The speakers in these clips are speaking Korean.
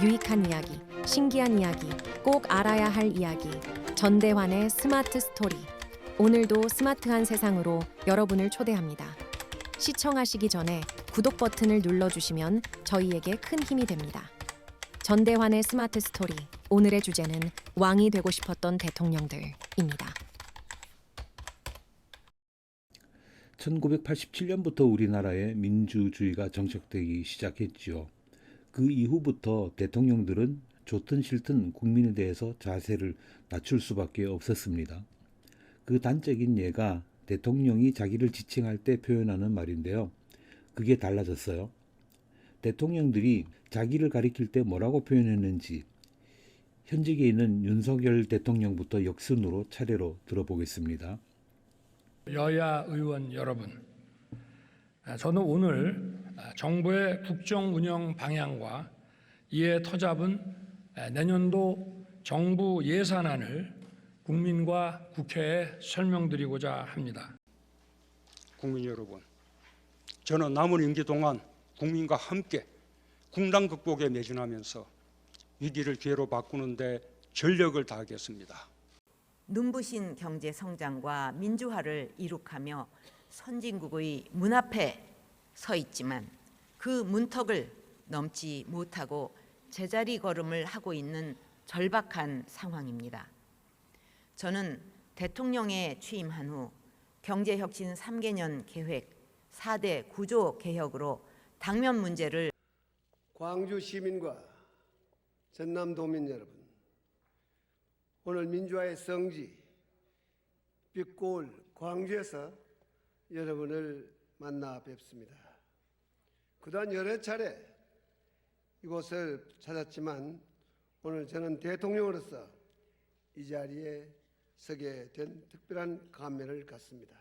유익한 이야기, 신기한 이야기, 꼭 알아야 할 이야기. 전대환의 스마트 스토리. 오늘도 스마트한 세상으로 여러분을 초대합니다. 시청하시기 전에 구독 버튼을 눌러주시면 저희에게 큰 힘이 됩니다. 전대환의 스마트 스토리. 오늘의 주제는 왕이 되고 싶었던 대통령들입니다. 1987년부터 우리나라에 민주주의가 정착되기 시작했지요. 그 이후부터 대통령들은 좋든 싫든 국민에 대해서 자세를 낮출 수밖에 없었습니다. 그 단적인 예가 대통령이 자기를 지칭할 때 표현하는 말인데요. 그게 달라졌어요. 대통령들이 자기를 가리킬 때 뭐라고 표현했는지 현직에 있는 윤석열 대통령부터 역순으로 차례로 들어보겠습니다. 여야 의원 여러분, 저는 오늘 정부의 국정 운영 방향과 이에 터잡은 내년도 정부 예산안을 국민과 국회에 설명드리고자 합니다. 국민 여러분, 저는 남은 임기 동안 국민과 함께 국난 극복에 매진하면서 위기를 기회로 바꾸는 데 전력을 다하겠습니다. 눈부신 경제 성장과 민주화를 이룩하며 선진국의 문 앞에 서 있지만 그 문턱을 넘지 못하고 제자리 걸음을 하고 있는 절박한 상황입니다. 저는 대통령에 취임한 후 경제혁신 3개년 계획 4대 구조 개혁으로 당면 문제를 광주 시민과 전남도민 여러분, 오늘 민주화의 성지 빛고울 광주에서 여러분을 만나 뵙습니다. 그동안 여러 차례 이곳을 찾았지만 오늘 저는 대통령으로서 이 자리에 서게 된 특별한 감회를 갖습니다.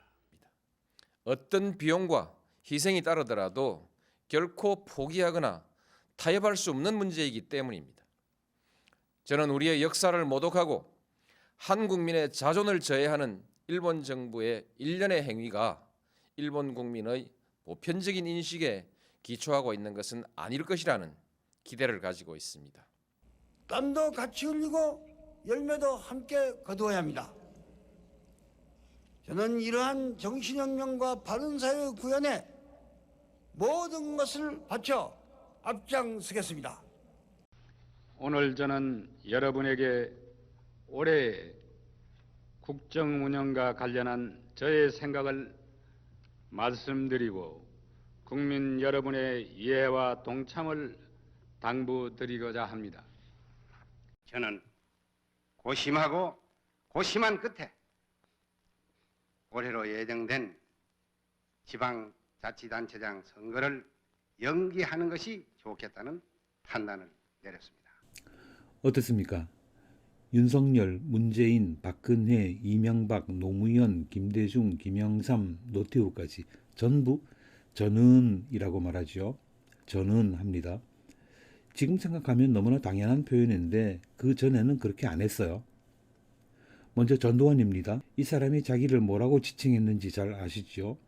어떤 비용과 희생이 따르더라도 결코 포기하거나 타협할 수 없는 문제이기 때문입니다. 저는 우리의 역사를 모독하고 한 국민의 자존을 저해하는 일본 정부의 일련의 행위가 일본 국민의 보편적인 인식에 기초하고 있는 것은 아닐 것이라는 기대를 가지고 있습니다. 땀도 같이 흘리고 열매도 함께 거두어야 합니다. 저는 이러한 정신혁명과 바른사회 구현에 모든 것을 바쳐 앞장서겠습니다. 오늘 저는 여러분에게 올해 국정 운영과 관련한 저의 생각을 말씀드리고 국민 여러분의 이해와 동참을 당부드리고자 합니다. 저는 고심하고 고심한 끝에 올해로 예정된 지방자치단체장 선거를 연기하는 것이 좋겠다는 판단을 내렸습니다. 어떻습니까? 윤석열, 문재인, 박근혜, 이명박, 노무현, 김대중, 김영삼, 노태우까지 전부 저는이라고 말하죠. 저는 합니다. 지금 생각하면 너무나 당연한 표현인데 그 전에는 그렇게 안 했어요. 먼저 전두환입니다. 이 사람이 자기를 뭐라고 지칭했는지 잘 아시죠?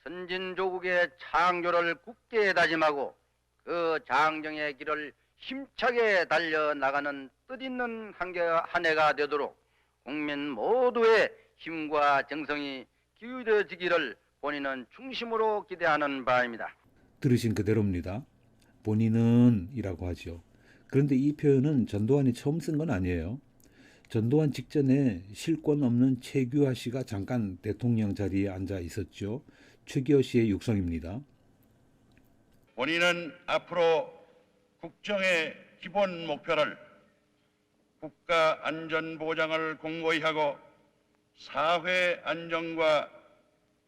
선진조국의 창조를 굳게 다짐하고 그 장정의 길을 힘차게 달려나가는 뜻있는 한 해가 되도록 국민 모두의 힘과 정성이 기울여지기를 본인은 중심으로 기대하는 바입니다. 들으신 그대로입니다. 본인은 이라고 하죠. 그런데 이 표현은 전두환이 처음 쓴 건 아니에요. 전두환 직전에 실권 없는 최규하 씨가 잠깐 대통령 자리에 앉아 있었죠. 최규하 씨의 육성입니다. 본인은 앞으로 국정의 기본 목표를 국가 안전 보장을 공고히 하고 사회 안정과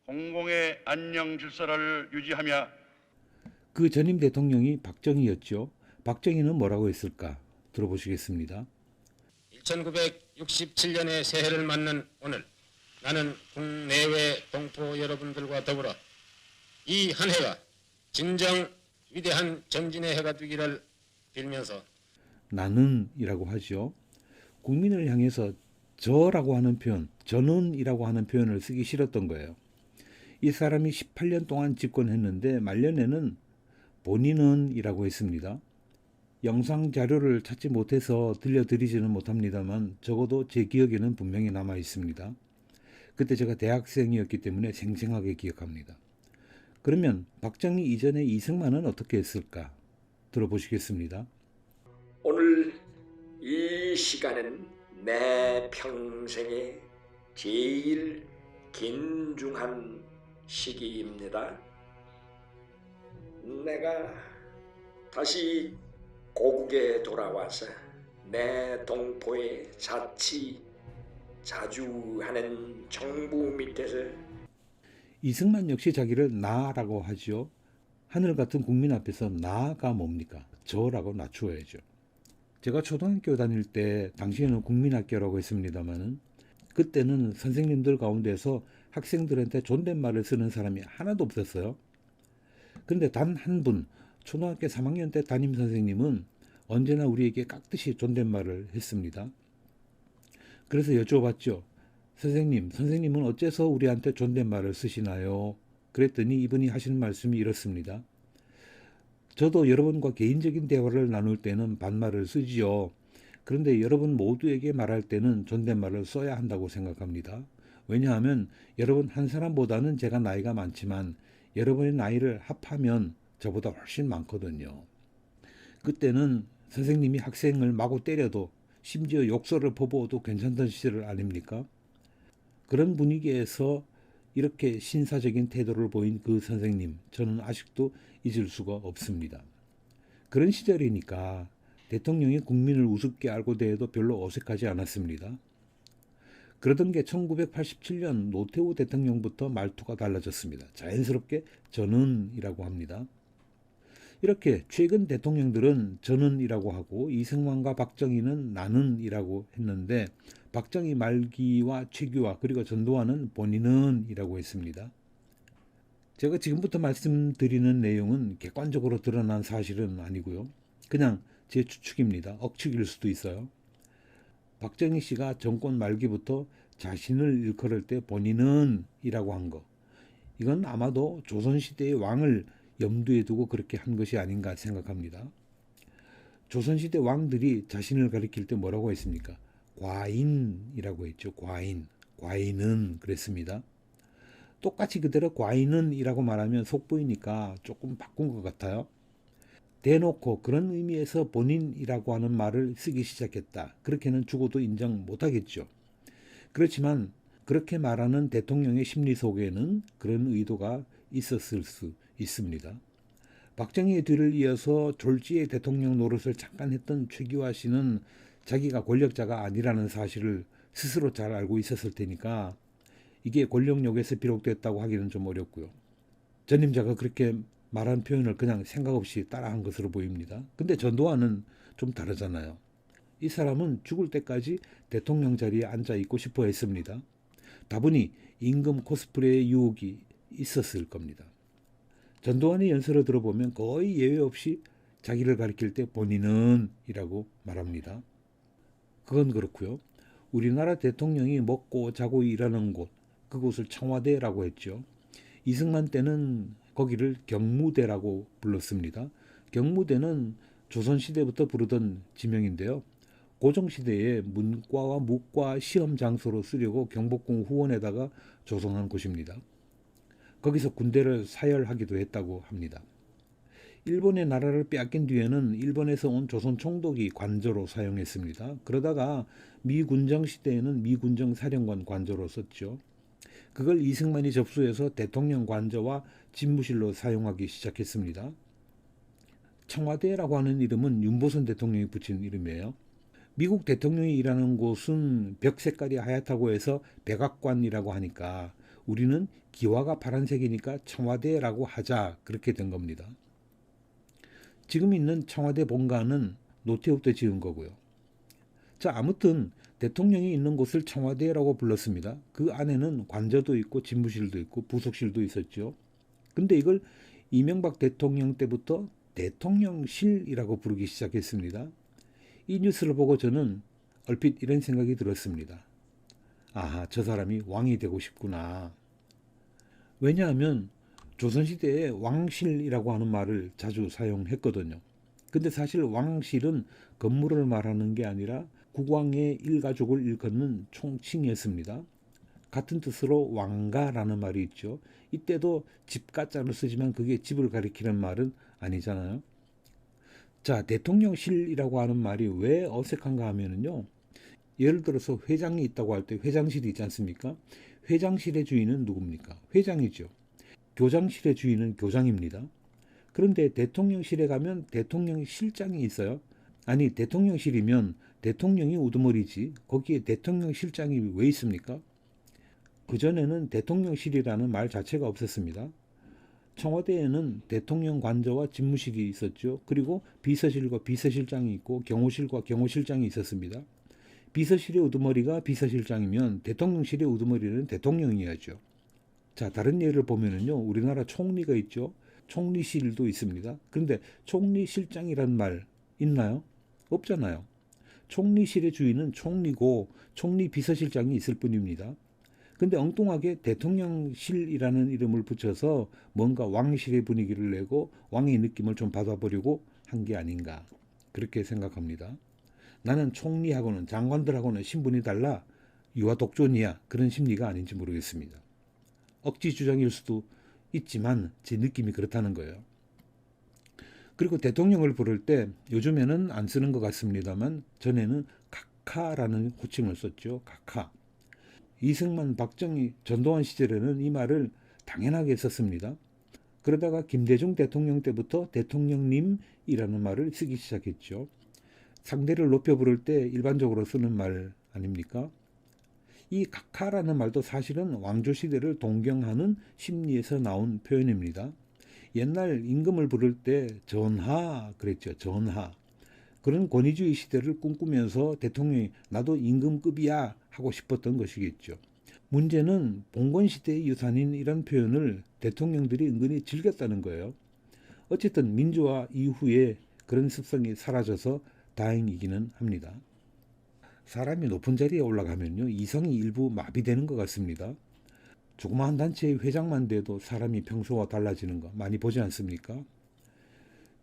공공의 안녕 질서를 유지하며 그 전임 대통령이 박정희였죠. 박정희는 뭐라고 했을까? 들어보시겠습니다. 1967년의 새해를 맞는 오늘 나는 국내외 동포 여러분들과 더불어 이 한 해가 진정 위대한 정진의 해가 되기를 빌면서 나는이라고 하죠. 국민을 향해서 저라고 하는 표현, 저는이라고 하는 표현을 쓰기 싫었던 거예요. 이 사람이 18년 동안 집권했는데 말년에는 본인은이라고 했습니다. 영상 자료를 찾지 못해서 들려드리지는 못합니다만 적어도 제 기억에는 분명히 남아 있습니다. 그때 제가 대학생이었기 때문에 생생하게 기억합니다. 그러면 박정희 이전에 이승만은 어떻게 했을까? 들어보시겠습니다. 오늘 이 시간은 내 평생에 제일 긴중한 시기입니다. 내가 다시 고국에 돌아와서 내 동포의 자주 하는 정부 밑에서 이승만 역시 자기를 나라고 하죠. 하늘 같은 국민 앞에서 나가 뭡니까? 저라고 낮추어야죠. 제가 초등학교 다닐 때 당시에는 국민학교라고 했습니다마는 그때는 선생님들 가운데서 학생들한테 존댓말을 쓰는 사람이 하나도 없었어요. 근데 단 한 분, 초등학교 3학년 때 담임 선생님은 언제나 우리에게 깍듯이 존댓말을 했습니다. 그래서 여쭤봤죠. 선생님은 어째서 우리한테 존댓말을 쓰시나요? 그랬더니 이분이 하시는 말씀이 이렇습니다. 저도 여러분과 개인적인 대화를 나눌 때는 반말을 쓰지요. 그런데 여러분 모두에게 말할 때는 존댓말을 써야 한다고 생각합니다. 왜냐하면 여러분 한 사람보다는 제가 나이가 많지만 여러분의 나이를 합하면 저보다 훨씬 많거든요. 그때는 선생님이 학생을 마구 때려도 심지어 욕설을 퍼부어도 괜찮던 시절 아닙니까? 그런 분위기에서 이렇게 신사적인 태도를 보인 그 선생님, 저는 아직도 잊을 수가 없습니다. 그런 시절이니까 대통령이 국민을 우습게 알고 대해도 별로 어색하지 않았습니다. 그러던 게 1987년 노태우 대통령부터 말투가 달라졌습니다. 자연스럽게 저는이라고 합니다. 이렇게 최근 대통령들은 저는이라고 하고 이승만과 박정희는 나는이라고 했는데 박정희 말기와 최규하 그리고 전두환은 본인은이라고 했습니다. 제가 지금부터 말씀드리는 내용은 객관적으로 드러난 사실은 아니고요. 그냥 제 추측입니다. 억측일 수도 있어요. 박정희 씨가 정권 말기부터 자신을 일컬을 때 본인은 이라고 한 거. 이건 아마도 조선시대의 왕을 염두에 두고 그렇게 한 것이 아닌가 생각합니다. 조선시대 왕들이 자신을 가리킬 때 뭐라고 했습니까? 과인이라고 했죠. 과인은 그랬습니다. 똑같이 그대로 과인은 이라고 말하면 속보이니까 조금 바꾼 것 같아요. 대놓고 그런 의미에서 본인이라고 하는 말을 쓰기 시작했다. 그렇게는 죽어도 인정 못하겠죠. 그렇지만 그렇게 말하는 대통령의 심리 속에는 그런 의도가 있었을 수 있습니다. 박정희의 뒤를 이어서 졸지의 대통령 노릇을 잠깐 했던 최규하 씨는 자기가 권력자가 아니라는 사실을 스스로 잘 알고 있었을 테니까 이게 권력욕에서 비롯됐다고 하기는 좀 어렵고요. 전임자가 그렇게 말한 표현을 그냥 생각 없이 따라한 것으로 보입니다. 근데 전두환은 좀 다르잖아요. 이 사람은 죽을 때까지 대통령 자리에 앉아 있고 싶어 했습니다. 다분히 임금 코스프레의 유혹이 있었을 겁니다. 전두환의 연설을 들어보면 거의 예외 없이 자기를 가리킬 때 본인은 이라고 말합니다. 그건 그렇고요. 우리나라 대통령이 먹고 자고 일하는 곳, 그곳을 청와대라고 했죠. 이승만 때는 거기를 경무대라고 불렀습니다. 경무대는 조선시대부터 부르던 지명인데요. 고종시대에 문과와 무과 시험 장소로 쓰려고 경복궁 후원에다가 조성한 곳입니다. 거기서 군대를 사열하기도 했다고 합니다. 일본의 나라를 빼앗긴 뒤에는 일본에서 온 조선 총독이 관저로 사용했습니다. 그러다가 미군정 시대에는 미군정 사령관 관저로 썼죠. 그걸 이승만이 접수해서 대통령 관저와 집무실로 사용하기 시작했습니다. 청와대라고 하는 이름은 윤보선 대통령이 붙인 이름이에요. 미국 대통령이 일하는 곳은 벽 색깔이 하얗다고 해서 백악관이라고 하니까 우리는 기와가 파란색이니까 청와대라고 하자 그렇게 된 겁니다. 지금 있는 청와대 본관은 노태우 때 지은 거고요. 자, 아무튼 대통령이 있는 곳을 청와대라고 불렀습니다. 그 안에는 관저도 있고 집무실도 있고 부속실도 있었죠. 근데 이걸 이명박 대통령 때부터 대통령실이라고 부르기 시작했습니다. 이 뉴스를 보고 저는 얼핏 이런 생각이 들었습니다. 아하, 저 사람이 왕이 되고 싶구나. 왜냐하면 조선시대에 왕실이라고 하는 말을 자주 사용했거든요. 근데 사실 왕실은 건물을 말하는 게 아니라 국왕의 일가족을 일컫는 총칭이었습니다. 같은 뜻으로 왕가라는 말이 있죠. 이때도 집가자를 쓰지만 그게 집을 가리키는 말은 아니잖아요. 자, 대통령실이라고 하는 말이 왜 어색한가 하면은요. 예를 들어서 회장이 있다고 할 때 회장실이 있지 않습니까? 회장실의 주인은 누굽니까? 회장이죠. 교장실의 주인은 교장입니다. 그런데 대통령실에 가면 대통령실장이 있어요. 아니, 대통령실이면 대통령이 우두머리지 거기에 대통령실장이 왜 있습니까? 그전에는 대통령실이라는 말 자체가 없었습니다. 청와대에는 대통령 관저와 집무실이 있었죠. 그리고 비서실과 비서실장이 있고 경호실과 경호실장이 있었습니다. 비서실의 우두머리가 비서실장이면 대통령실의 우두머리는 대통령이야죠. 자, 다른 예를 보면은요. 우리나라 총리가 있죠. 총리실도 있습니다. 그런데 총리실장이란 말 있나요? 없잖아요. 총리실의 주인은 총리고 총리 비서실장이 있을 뿐입니다. 근데 엉뚱하게 대통령실이라는 이름을 붙여서 뭔가 왕실의 분위기를 내고 왕의 느낌을 좀 받아보려고 한 게 아닌가 그렇게 생각합니다. 나는 총리하고는 장관들하고는 신분이 달라 유아 독존이야 그런 심리가 아닌지 모르겠습니다. 억지 주장일 수도 있지만 제 느낌이 그렇다는 거예요. 그리고 대통령을 부를 때 요즘에는 안 쓰는 것 같습니다만 전에는 각하라는 호칭을 썼죠. 각하. 이승만, 박정희, 전두환 시절에는 이 말을 당연하게 썼습니다. 그러다가 김대중 대통령 때부터 대통령님이라는 말을 쓰기 시작했죠. 상대를 높여 부를 때 일반적으로 쓰는 말 아닙니까? 이 각하라는 말도 사실은 왕조시대를 동경하는 심리에서 나온 표현입니다. 옛날 임금을 부를 때 전하 그랬죠. 전하. 그런 권위주의 시대를 꿈꾸면서 대통령이 나도 임금급이야 하고 싶었던 것이겠죠. 문제는 봉건시대의 유산인 이런 표현을 대통령들이 은근히 즐겼다는 거예요. 어쨌든 민주화 이후에 그런 습성이 사라져서 다행이기는 합니다. 사람이 높은 자리에 올라가면요. 이성이 일부 마비되는 것 같습니다. 조그마한 단체의 회장만 돼도 사람이 평소와 달라지는 거 많이 보지 않습니까?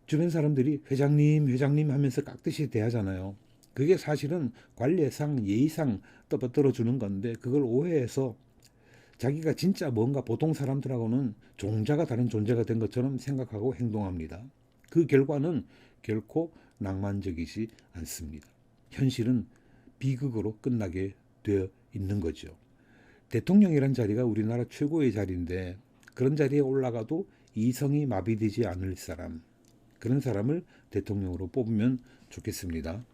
주변 사람들이 회장님, 회장님 하면서 깍듯이 대하잖아요. 그게 사실은 관례상, 예의상 떠받들어주는 건데 그걸 오해해서 자기가 진짜 뭔가 보통 사람들하고는 종자가 다른 존재가 된 것처럼 생각하고 행동합니다. 그 결과는 결코 낭만적이지 않습니다. 현실은 비극으로 끝나게 되어 있는 거죠. 대통령이란 자리가 우리나라 최고의 자리인데 그런 자리에 올라가도 이성이 마비되지 않을 사람, 그런 사람을 대통령으로 뽑으면 좋겠습니다.